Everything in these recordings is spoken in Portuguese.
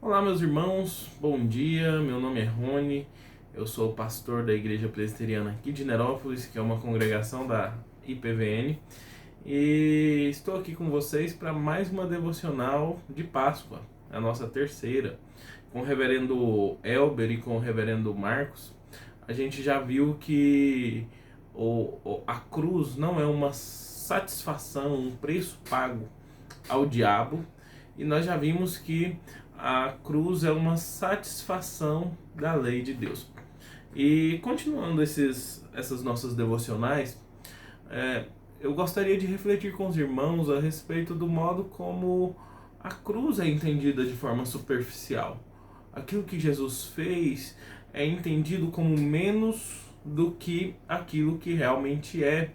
Olá, meus irmãos, bom dia. Meu nome é Rony, eu sou o pastor da Igreja Presbiteriana aqui de Nerópolis, que é uma congregação da IPVN, e estou aqui com vocês para mais uma devocional de Páscoa, a nossa terceira, com o reverendo Elber e com o reverendo Marcos. A gente já viu que a cruz não é uma satisfação, um preço pago ao diabo, e nós já vimos que a cruz é uma satisfação da lei de Deus. E continuando essas nossas devocionais, eu gostaria de refletir com os irmãos a respeito do modo como a cruz é entendida de forma superficial. Aquilo que Jesus fez é entendido como menos do que aquilo que realmente é.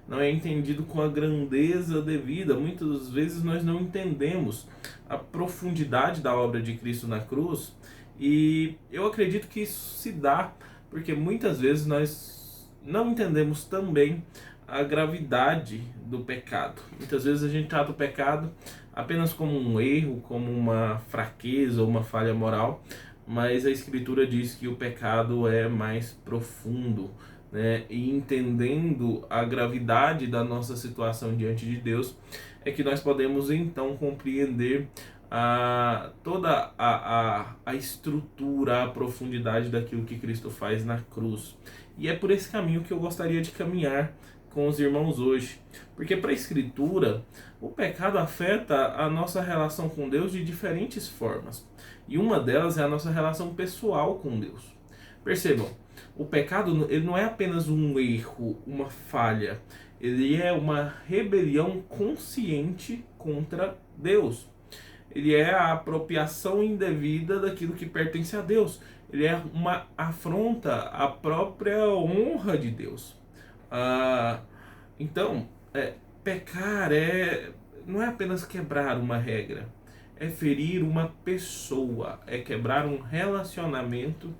Não é entendido com a grandeza devida. Muitas vezes nós não entendemos a profundidade da obra de Cristo na cruz, e eu acredito que isso se dá porque muitas vezes nós não entendemos também a gravidade do pecado. Muitas vezes a gente trata o pecado apenas como um erro, como uma fraqueza ou uma falha moral, mas a Escritura diz que o pecado é mais profundo, né? E entendendo a gravidade da nossa situação diante de Deus, é que nós podemos então compreender toda a estrutura, a profundidade daquilo que Cristo faz na cruz. E é por esse caminho que eu gostaria de caminhar com os irmãos hoje. Porque para a Escritura, o pecado afeta a nossa relação com Deus de diferentes formas. E uma delas é a nossa relação pessoal com Deus. Percebam, o pecado ele não é apenas um erro, uma falha. Ele é uma rebelião consciente contra Deus. Ele é a apropriação indevida daquilo que pertence a Deus. Ele é uma afronta à própria honra de Deus. Então, pecar não é apenas quebrar uma regra, é ferir uma pessoa, é quebrar um relacionamento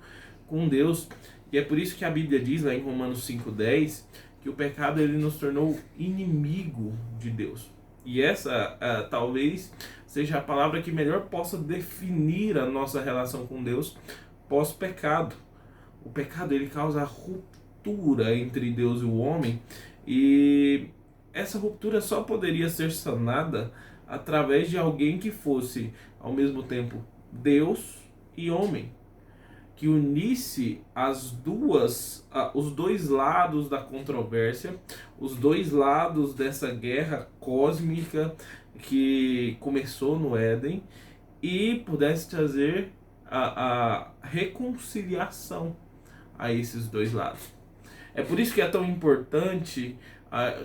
com Deus. E é por isso que a Bíblia diz lá em Romanos 5,10 que o pecado ele nos tornou inimigo de Deus. E essa talvez seja a palavra que melhor possa definir a nossa relação com Deus pós-pecado. O pecado ele causa ruptura entre Deus e o homem, e essa ruptura só poderia ser sanada através de alguém que fosse ao mesmo tempo Deus e homem, que unisse os dois lados da controvérsia, os dois lados dessa guerra cósmica que começou no Éden, e pudesse trazer a reconciliação a esses dois lados. É por isso que é tão importante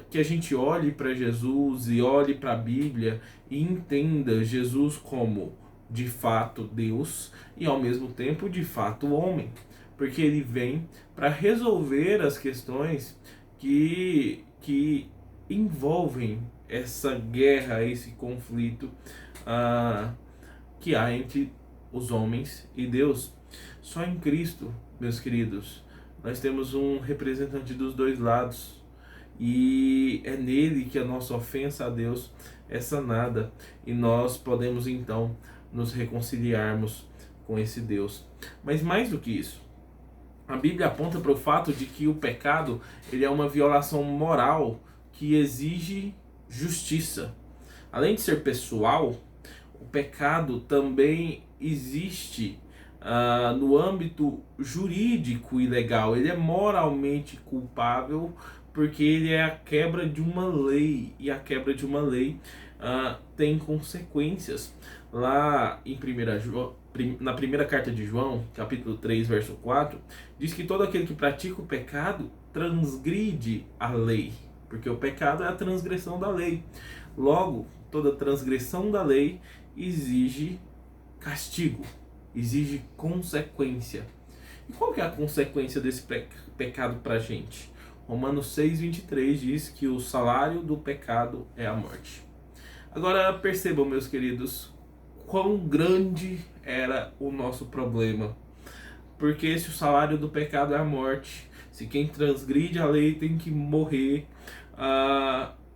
que a gente olhe para Jesus e olhe para a Bíblia e entenda Jesus como de fato Deus e ao mesmo tempo de fato homem, porque ele vem para resolver as questões que envolvem essa guerra, esse conflito que há entre os homens e Deus. Só em Cristo, meus queridos, nós temos um representante dos dois lados, e é nele que a nossa ofensa a Deus é sanada, e nós podemos então nos reconciliarmos com esse Deus. Mas mais do que isso, a Bíblia aponta para o fato de que o pecado ele é uma violação moral que exige justiça. Além de ser pessoal, o pecado também existe no âmbito jurídico e legal. Ele é moralmente culpável porque ele é a quebra de uma lei, e a quebra de uma lei tem consequências. Lá em na primeira carta de João, capítulo 3, verso 4, diz que todo aquele que pratica o pecado transgride a lei, porque o pecado é a transgressão da lei. Logo, toda transgressão da lei exige castigo, exige consequência. E qual que é a consequência desse pecado para a gente? Romanos 6,23 diz que o salário do pecado é a morte. Agora percebam, meus queridos, quão grande era o nosso problema. Porque se o salário do pecado é a morte, se quem transgride a lei tem que morrer,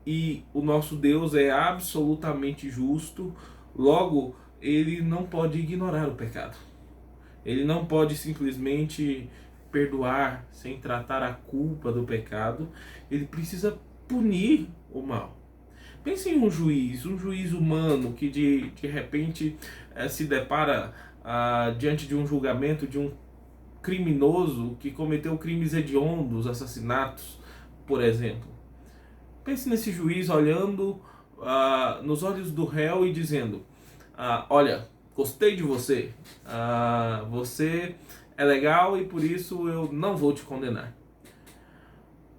e o nosso Deus é absolutamente justo, logo ele não pode ignorar o pecado. Ele não pode simplesmente perdoar sem tratar a culpa do pecado. Ele precisa punir o mal. Pense em um juiz humano que de repente se depara diante de um julgamento de um criminoso que cometeu crimes hediondos, assassinatos, por exemplo. Pense nesse juiz olhando nos olhos do réu e dizendo: olha, gostei de você, você é legal e por isso eu não vou te condenar.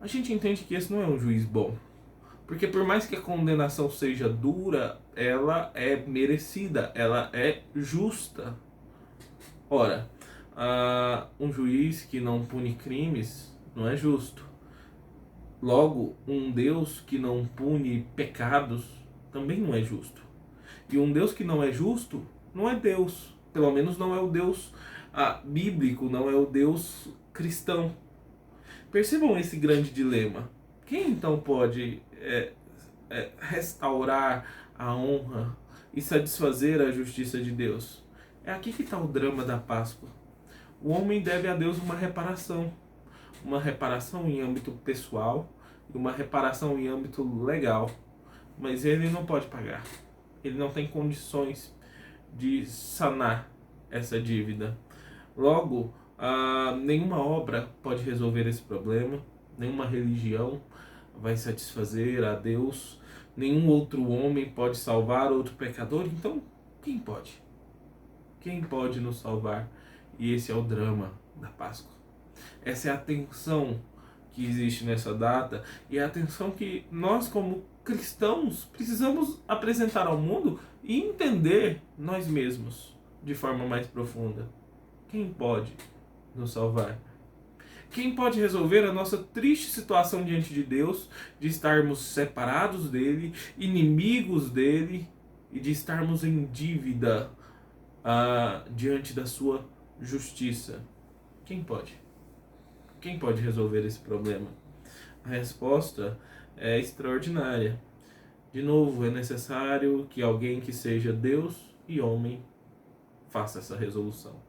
A gente entende que esse não é um juiz bom, porque por mais que a condenação seja dura, ela é merecida, ela é justa. Ora, um juiz que não pune crimes não é justo. Logo, um Deus que não pune pecados também não é justo. E um Deus que não é justo não é Deus. Pelo menos não é o Deus bíblico, não é o Deus cristão. Percebam esse grande dilema. Quem então pode restaurar a honra e satisfazer a justiça de Deus? É aqui que está o drama da Páscoa. O homem deve a Deus uma reparação em âmbito pessoal e uma reparação em âmbito legal, mas ele não pode pagar. Ele não tem condições de sanar essa dívida. Logo, nenhuma obra pode resolver esse problema, nenhuma religião vai satisfazer a Deus, nenhum outro homem pode salvar outro pecador. Então, quem pode? Quem pode nos salvar? E esse é o drama da Páscoa. Essa é a tensão que existe nessa data e é a tensão que nós, como cristãos, precisamos apresentar ao mundo e entender nós mesmos de forma mais profunda. Quem pode nos salvar? Quem pode resolver a nossa triste situação diante de Deus, de estarmos separados dele, inimigos dele e de estarmos em dívida diante da sua justiça? Quem pode? Quem pode resolver esse problema? A resposta é extraordinária. De novo, é necessário que alguém que seja Deus e homem faça essa resolução.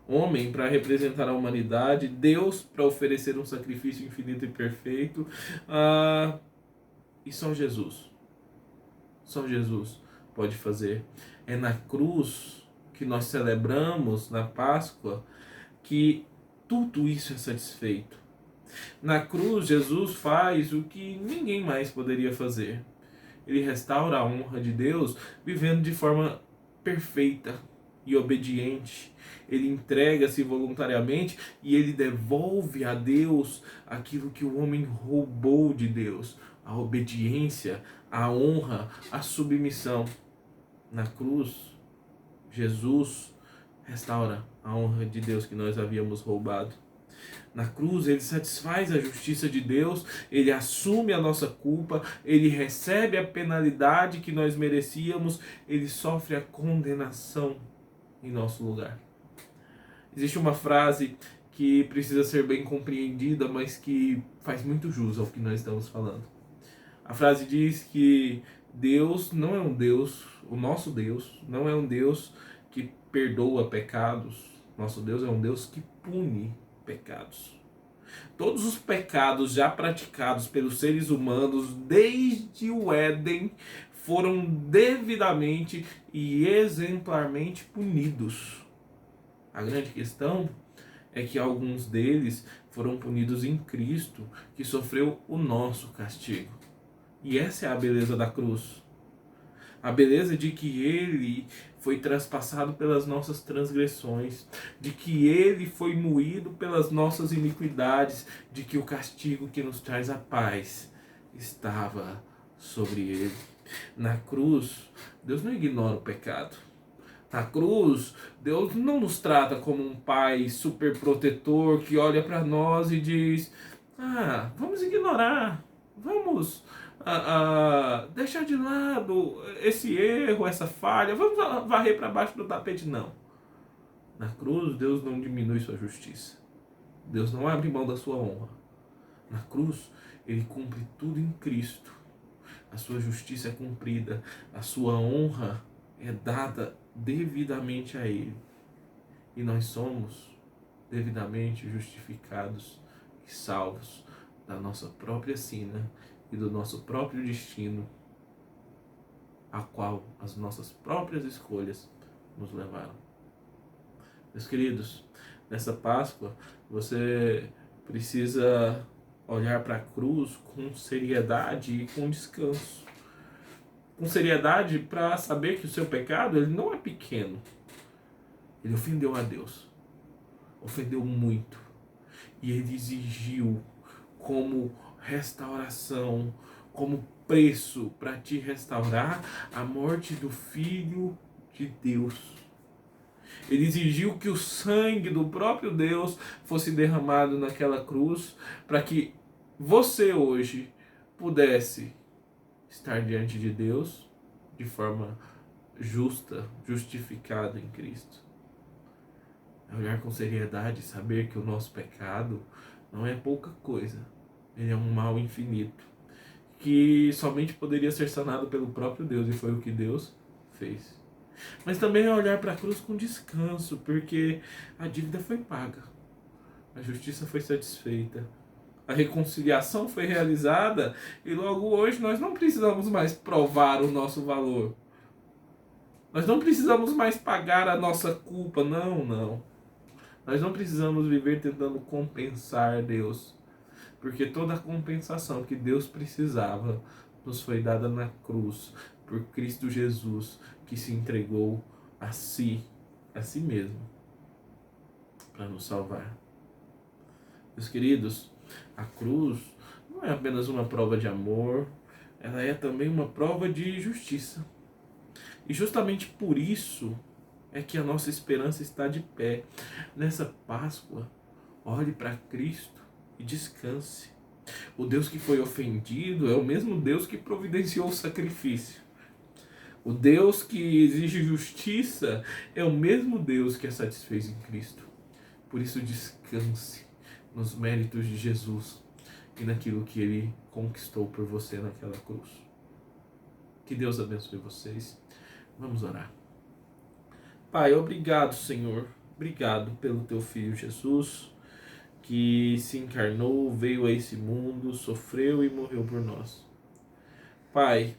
Homem para representar a humanidade, Deus para oferecer um sacrifício infinito e perfeito, e só Jesus pode fazer. É na cruz que nós celebramos, na Páscoa, que tudo isso é satisfeito. Na cruz, Jesus faz o que ninguém mais poderia fazer. Ele restaura a honra de Deus vivendo de forma perfeita e obediente. Ele entrega-se voluntariamente e ele devolve a Deus aquilo que o homem roubou de Deus: a obediência, a honra, a submissão. Na cruz, Jesus restaura a honra de Deus que nós havíamos roubado. Na cruz, ele satisfaz a justiça de Deus, ele assume a nossa culpa, ele recebe a penalidade que nós merecíamos, ele sofre a condenação em nosso lugar. Existe uma frase que precisa ser bem compreendida, mas que faz muito jus ao que nós estamos falando. A frase diz que Deus não é um Deus, o nosso Deus não é um Deus que perdoa pecados. Nosso Deus é um Deus que pune pecados. Todos os pecados já praticados pelos seres humanos desde o Éden foram devidamente e exemplarmente punidos. A grande questão é que alguns deles foram punidos em Cristo, que sofreu o nosso castigo. E essa é a beleza da cruz. A beleza de que ele foi traspassado pelas nossas transgressões, de que ele foi moído pelas nossas iniquidades, de que o castigo que nos traz a paz estava sobre ele. Na cruz, Deus não ignora o pecado. Na cruz, Deus não nos trata como um pai super protetor que olha para nós e diz: vamos ignorar, vamos deixar de lado esse erro, essa falha, vamos varrer para baixo do tapete. Não. Na cruz, Deus não diminui sua justiça. Deus não abre mão da sua honra. Na cruz, ele cumpre tudo em Cristo. A sua justiça é cumprida, a sua honra é dada devidamente a Ele. E nós somos devidamente justificados e salvos da nossa própria sina e do nosso próprio destino, a qual as nossas próprias escolhas nos levaram. Meus queridos, nessa Páscoa, você precisa olhar para a cruz com seriedade e com descanso. Com seriedade para saber que o seu pecado ele não é pequeno. Ele ofendeu a Deus. Ofendeu muito. E ele exigiu como restauração, como preço para te restaurar, a morte do Filho de Deus. Ele exigiu que o sangue do próprio Deus fosse derramado naquela cruz para que você hoje pudesse estar diante de Deus de forma justa, justificado em Cristo. É olhar com seriedade e saber que o nosso pecado não é pouca coisa. Ele é um mal infinito, que somente poderia ser sanado pelo próprio Deus, e foi o que Deus fez. Mas também é olhar para a cruz com descanso, porque a dívida foi paga, a justiça foi satisfeita, a reconciliação foi realizada, e logo hoje nós não precisamos mais provar o nosso valor. Nós não precisamos mais pagar a nossa culpa, não. Nós não precisamos viver tentando compensar Deus, porque toda a compensação que Deus precisava nos foi dada na cruz, por Cristo Jesus, que se entregou a si mesmo, para nos salvar. Meus queridos, a cruz não é apenas uma prova de amor, ela é também uma prova de justiça. E justamente por isso é que a nossa esperança está de pé. Nessa Páscoa, olhe para Cristo e descanse. O Deus que foi ofendido é o mesmo Deus que providenciou o sacrifício. O Deus que exige justiça é o mesmo Deus que a satisfez em Cristo. Por isso descanse nos méritos de Jesus e naquilo que Ele conquistou por você naquela cruz. Que Deus abençoe vocês. Vamos orar. Pai, obrigado, Senhor. Obrigado pelo Teu Filho Jesus, que se encarnou, veio a esse mundo, sofreu e morreu por nós. Pai,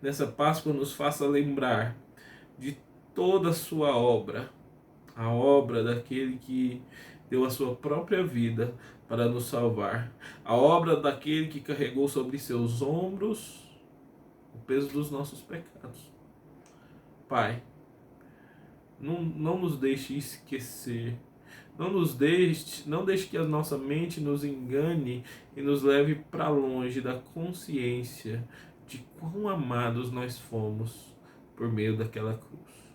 nessa Páscoa nos faça lembrar de toda a sua obra, a obra daquele que deu a sua própria vida para nos salvar, a obra daquele que carregou sobre seus ombros o peso dos nossos pecados. Pai, não nos deixe esquecer, não deixe que a nossa mente nos engane e nos leve para longe da consciência de quão amados nós fomos por meio daquela cruz.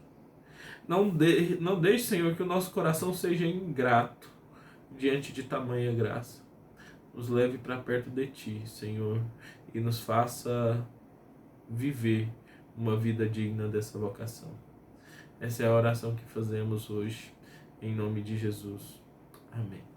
Não deixe, Senhor, que o nosso coração seja ingrato diante de tamanha graça. Nos leve para perto de Ti, Senhor, e nos faça viver uma vida digna dessa vocação. Essa é a oração que fazemos hoje, em nome de Jesus. Amém.